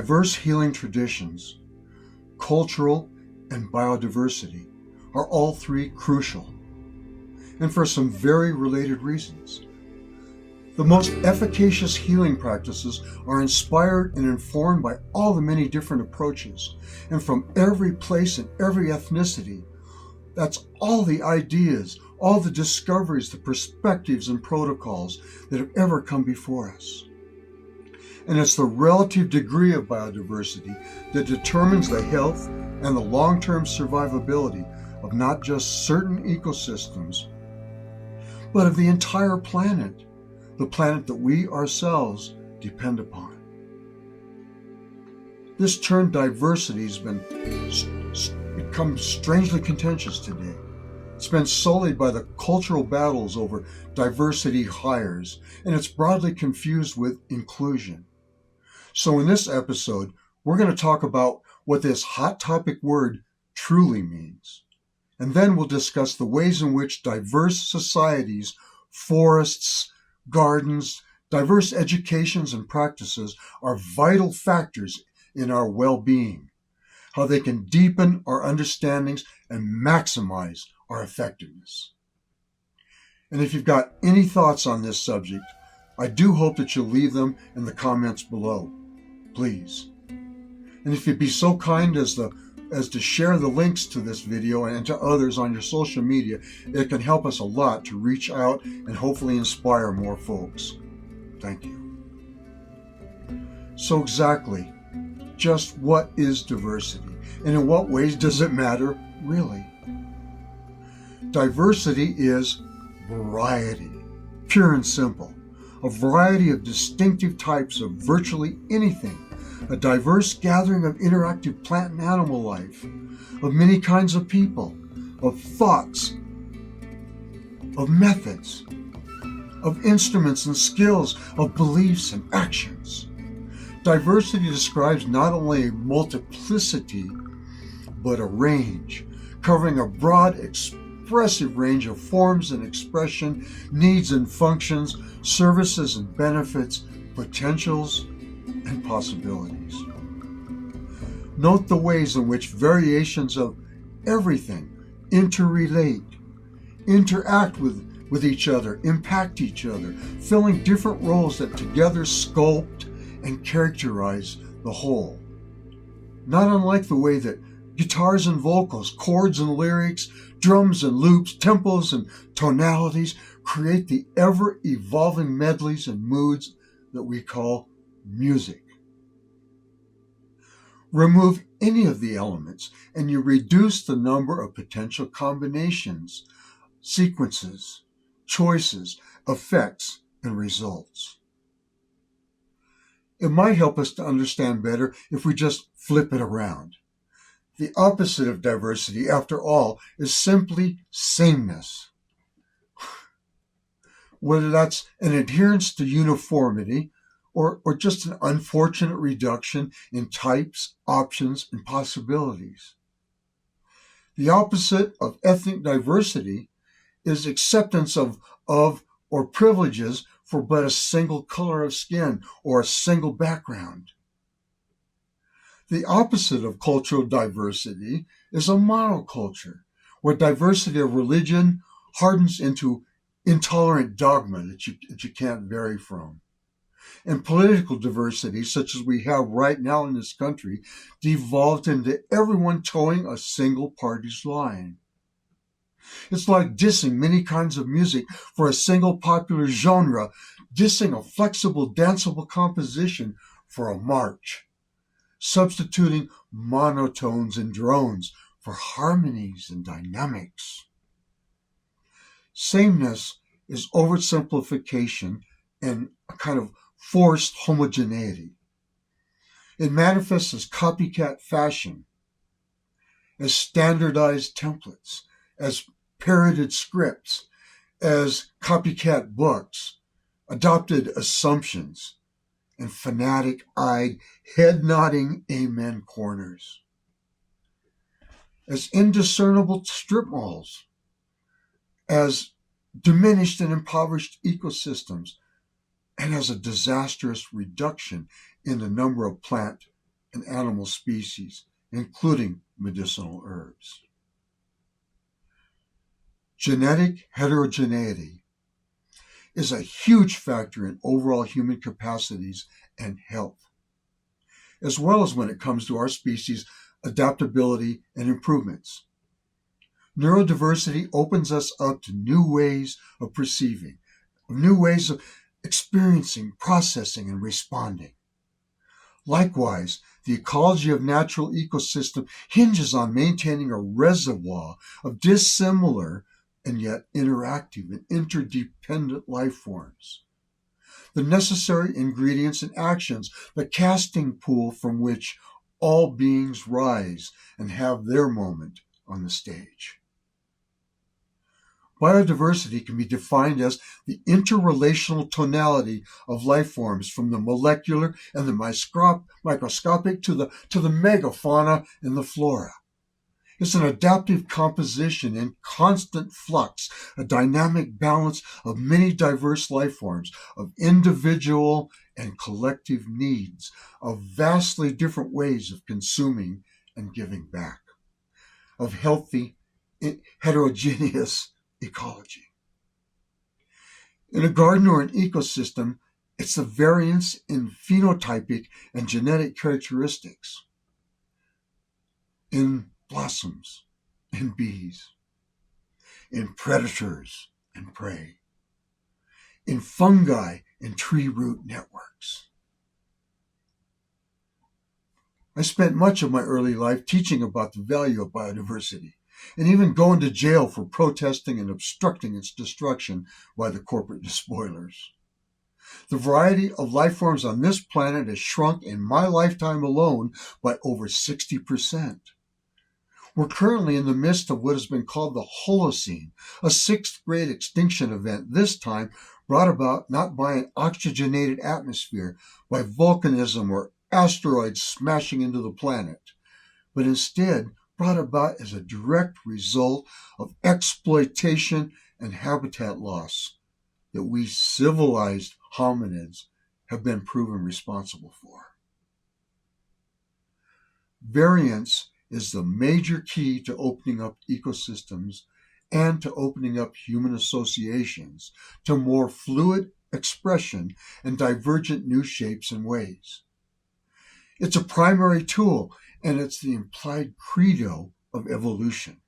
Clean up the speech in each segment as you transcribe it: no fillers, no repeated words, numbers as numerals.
Diverse healing traditions, cultural, and biodiversity are all three crucial, and for some very related reasons. The most efficacious healing practices are inspired and informed by all the many different approaches, and from every place and every ethnicity. That's all the ideas, all the discoveries, the perspectives and protocols that have ever come before us. And it's the relative degree of biodiversity that determines the health and the long-term survivability of not just certain ecosystems, but of the entire planet, the planet that we ourselves depend upon. This term diversity has become strangely contentious today. It's been sullied by the cultural battles over diversity hires, and it's broadly confused with inclusion. So in this episode, we're going to talk about what this hot topic word truly means. And then we'll discuss the ways in which diverse societies, forests, gardens, diverse educations and practices are vital factors in our well-being, how they can deepen our understandings and maximize our effectiveness. And if you've got any thoughts on this subject, I do hope that you'll leave them in the comments below, please. And if you'd be so kind as to share the links to this video and to others on your social media, it can help us a lot to reach out and hopefully inspire more folks. Thank you. So exactly, just what is diversity? And in what ways does it matter, really? Diversity is variety, pure and simple. A variety of distinctive types of virtually anything. A diverse gathering of interactive plant and animal life, of many kinds of people, of thoughts, of methods, of instruments and skills, of beliefs and actions. Diversity describes not only a multiplicity, but a range, covering a broad, expressive range of forms and expression, needs and functions, services and benefits, potentials and possibilities. Note the ways in which variations of everything interrelate, interact with each other, impact each other, filling different roles that together sculpt and characterize the whole. Not unlike the way that guitars and vocals, chords and lyrics, drums and loops, tempos and tonalities create the ever-evolving medleys and moods that we call music. Remove any of the elements and you reduce the number of potential combinations, sequences, choices, effects, and results. It might help us to understand better if we just flip it around. The opposite of diversity, after all, is simply sameness. Whether that's an adherence to uniformity or just an unfortunate reduction in types, options, and possibilities. The opposite of ethnic diversity is acceptance of or privileges for but a single color of skin or a single background. The opposite of cultural diversity is a monoculture, where diversity of religion hardens into intolerant dogma that you can't vary from. And political diversity, such as we have right now in this country, devolved into everyone towing a single party's line. It's like dissing many kinds of music for a single popular genre, dissing a flexible, danceable composition for a march, substituting monotones and drones for harmonies and dynamics. Sameness is oversimplification and a kind of forced homogeneity. It manifests as copycat fashion, as standardized templates, as parroted scripts, as copycat books, adopted assumptions, and fanatic-eyed, head-nodding amen corners. As indiscernible strip malls, as diminished and impoverished ecosystems, and as a disastrous reduction in the number of plant and animal species, including medicinal herbs. Genetic heterogeneity is a huge factor in overall human capacities and health, as well as when it comes to our species' adaptability and improvements. Neurodiversity opens us up to new ways of perceiving, new ways of experiencing, processing, and responding. Likewise, the ecology of natural ecosystem hinges on maintaining a reservoir of dissimilar and yet interactive and interdependent life forms. The necessary ingredients and actions, the casting pool from which all beings rise and have their moment on the stage. Biodiversity can be defined as the interrelational tonality of life forms from the molecular and the microscopic to the megafauna and the flora. It's an adaptive composition in constant flux, a dynamic balance of many diverse life forms, of individual and collective needs, of vastly different ways of consuming and giving back, of healthy, heterogeneous ecology. In a garden or an ecosystem, it's the variance in phenotypic and genetic characteristics, in blossoms and bees, in predators and prey, in fungi and tree root networks. I spent much of my early life teaching about the value of biodiversity, and even going to jail for protesting and obstructing its destruction by the corporate despoilers. The variety of life forms on this planet has shrunk in my lifetime alone by over 60%. We're currently in the midst of what has been called the Holocene, a sixth-grade extinction event, this time brought about not by an oxygenated atmosphere, by volcanism or asteroids smashing into the planet, but instead brought about as a direct result of exploitation and habitat loss that we civilized hominids have been proven responsible for. Variance is the major key to opening up ecosystems and to opening up human associations to more fluid expression and divergent new shapes and ways. It's a primary tool, and it's the implied credo of evolution.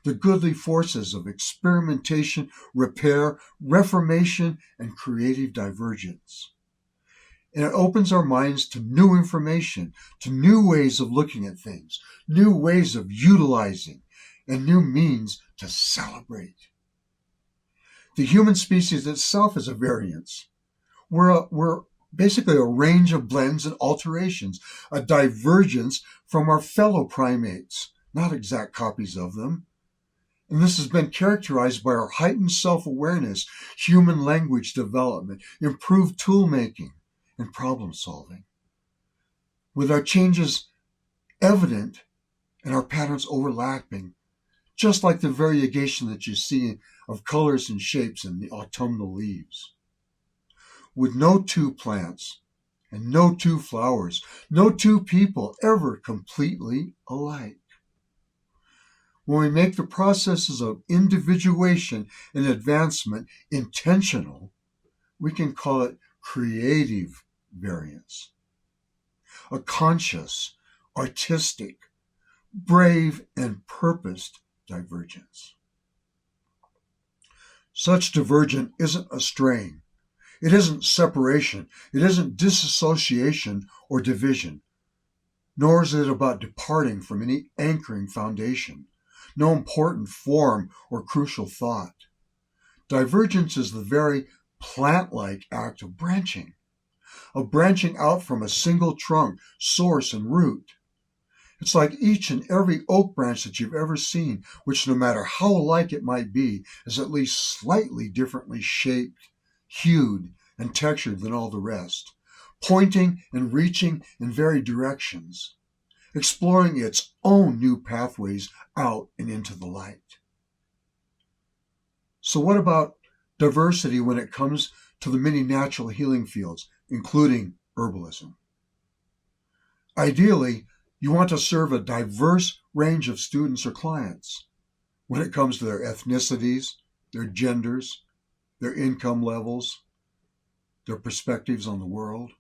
The goodly forces of experimentation, repair, reformation, and creative divergence. And it opens our minds to new information, to new ways of looking at things, new ways of utilizing, and new means to celebrate. The human species itself is a variance. We're basically a range of blends and alterations, a divergence from our fellow primates, not exact copies of them. And this has been characterized by our heightened self-awareness, human language development, improved tool-making, and problem-solving. With our changes evident and our patterns overlapping, just like the variegation that you see of colors and shapes in the autumnal leaves. With no two plants and no two flowers, no two people ever completely alike. When we make the processes of individuation and advancement intentional, we can call it creative variance. A conscious, artistic, brave, and purposed divergence. Such divergent isn't a straying. It isn't separation. It isn't disassociation or division. Nor is it about departing from any anchoring foundation, no important form or crucial thought. Divergence is the very plant-like act of branching out from a single trunk, source, and root. It's like each and every oak branch that you've ever seen, which no matter how alike it might be, is at least slightly differently shaped, hued, and textured than all the rest, pointing and reaching in varied directions, exploring its own new pathways out and into the light. So what about diversity when it comes to the many natural healing fields, including herbalism? Ideally, you want to serve a diverse range of students or clients when it comes to their ethnicities, their genders, their income levels, their perspectives on the world.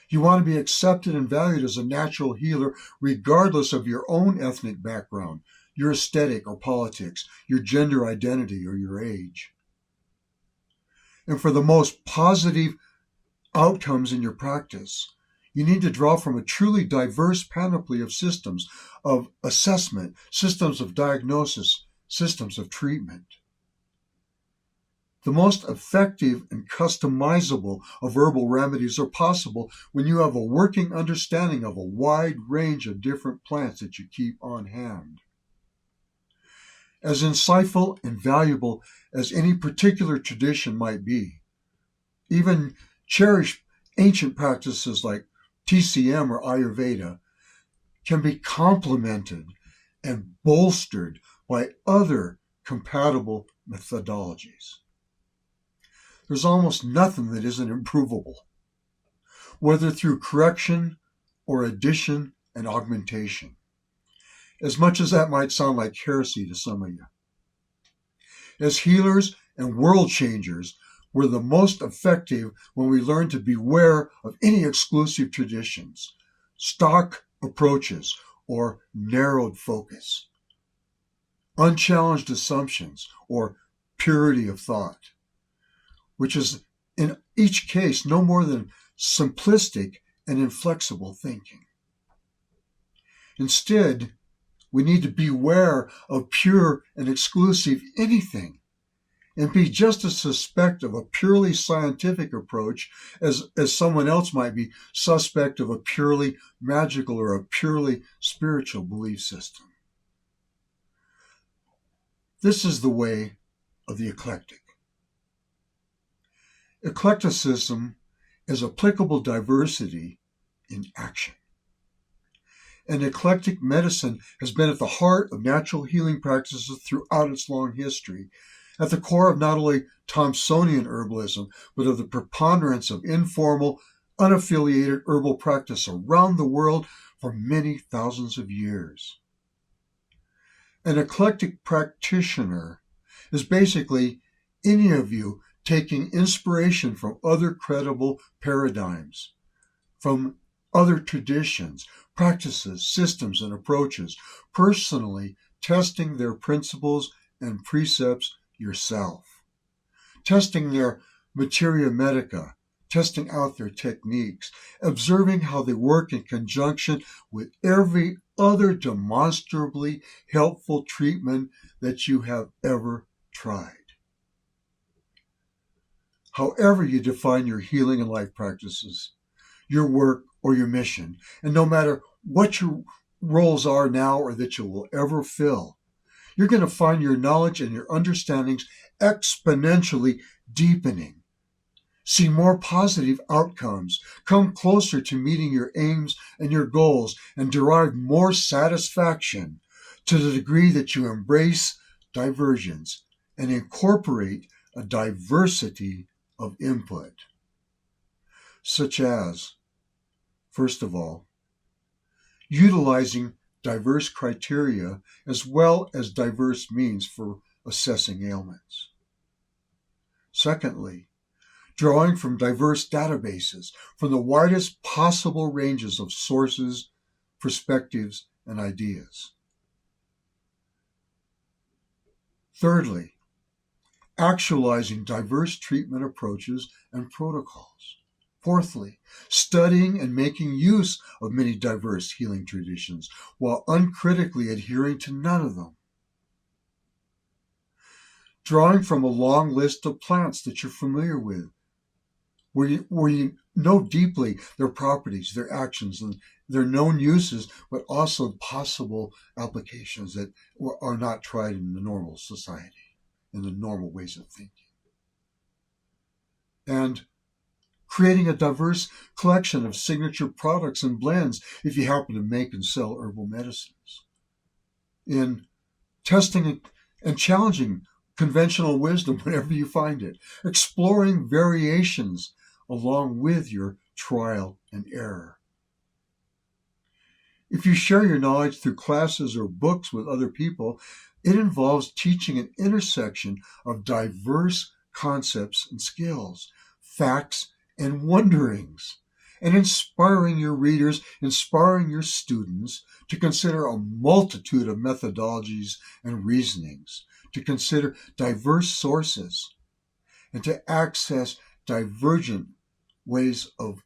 You want to be accepted and valued as a natural healer regardless of your own ethnic background, your aesthetic or politics, your gender identity, or your age. And for the most positive outcomes in your practice, you need to draw from a truly diverse panoply of systems of assessment, systems of diagnosis, systems of treatment. The most effective and customizable of herbal remedies are possible when you have a working understanding of a wide range of different plants that you keep on hand. As insightful and valuable as any particular tradition might be, even cherished ancient practices like TCM or Ayurveda can be complemented and bolstered by other compatible methodologies. There's almost nothing that isn't improvable, whether through correction or addition and augmentation, as much as that might sound like heresy to some of you. As healers and world changers, we're the most effective when we learn to beware of any exclusive traditions, stock approaches, or narrowed focus, unchallenged assumptions, or purity of thought, which is in each case no more than simplistic and inflexible thinking. Instead, we need to beware of pure and exclusive anything and be just as suspect of a purely scientific approach as someone else might be suspect of a purely magical or a purely spiritual belief system. This is the way of the eclectic. Eclecticism is applicable diversity in action. And eclectic medicine has been at the heart of natural healing practices throughout its long history, at the core of not only Thomsonian herbalism, but of the preponderance of informal, unaffiliated herbal practice around the world for many thousands of years. An eclectic practitioner is basically any of you taking inspiration from other credible paradigms, from other traditions, practices, systems, and approaches, personally testing their principles and precepts yourself, testing their materia medica, testing out their techniques, observing how they work in conjunction with every other demonstrably helpful treatment that you have ever tried. However you define your healing and life practices, your work, or your mission, and no matter what your roles are now or that you will ever fill, you're going to find your knowledge and your understandings exponentially deepening. See more positive outcomes, come closer to meeting your aims and your goals, and derive more satisfaction to the degree that you embrace divergence and incorporate a diversity of input, such as, first of all, utilizing diverse criteria as well as diverse means for assessing ailments. Secondly, drawing from diverse databases from the widest possible ranges of sources, perspectives, and ideas. Thirdly, actualizing diverse treatment approaches and protocols. Fourthly, studying and making use of many diverse healing traditions while uncritically adhering to none of them. Drawing from a long list of plants that you're familiar with, where you know deeply their properties, their actions, and their known uses, but also possible applications that are not tried in the normal society, in the normal ways of thinking. And creating a diverse collection of signature products and blends if you happen to make and sell herbal medicines. In testing and challenging conventional wisdom whenever you find it, exploring variations along with your trial and error, If you share your knowledge through classes or books with other people, it involves teaching an intersection of diverse concepts and skills, facts and wonderings, and inspiring your readers, inspiring your students to consider a multitude of methodologies and reasonings, to consider diverse sources, and to access divergent ways of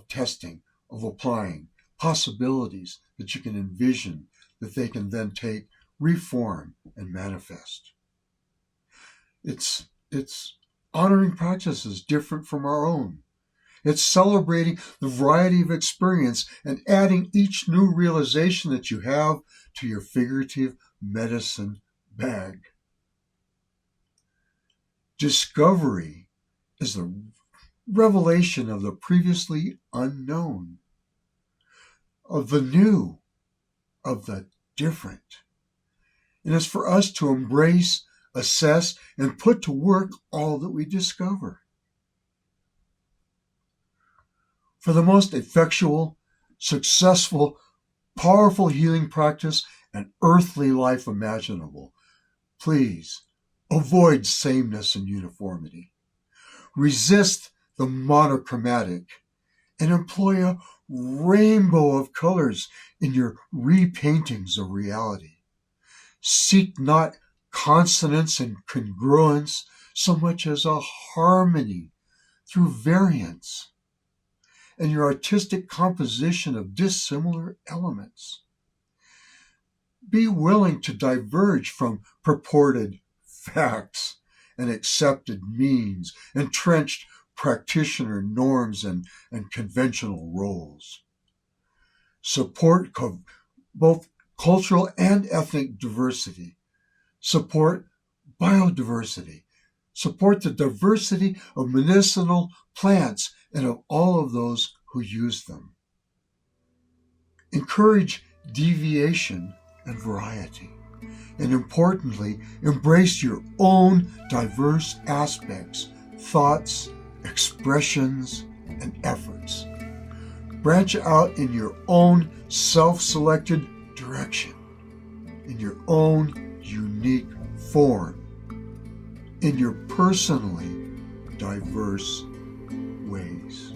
testing, of applying, possibilities that you can envision that they can then take, reform, and manifest. It's honoring practices different from our own. It's celebrating the variety of experience and adding each new realization that you have to your figurative medicine bag. Discovery is the revelation of the previously unknown, of the new, of the different. And it's for us to embrace, assess, and put to work all that we discover. For the most effectual, successful, powerful healing practice and earthly life imaginable, please avoid sameness and uniformity. Resist the monochromatic and employ a rainbow of colors in your repaintings of reality. Seek not consonance and congruence so much as a harmony through variance and your artistic composition of dissimilar elements. Be willing to diverge from purported facts and accepted means, entrenched practitioner norms and conventional roles. Support both cultural and ethnic diversity. Support biodiversity. Support the diversity of medicinal plants and of all of those who use them. Encourage deviation and variety. And importantly, embrace your own diverse aspects, thoughts, expressions, and efforts. Branch out in your own self-selected direction, in your own unique form, in your personally diverse ways.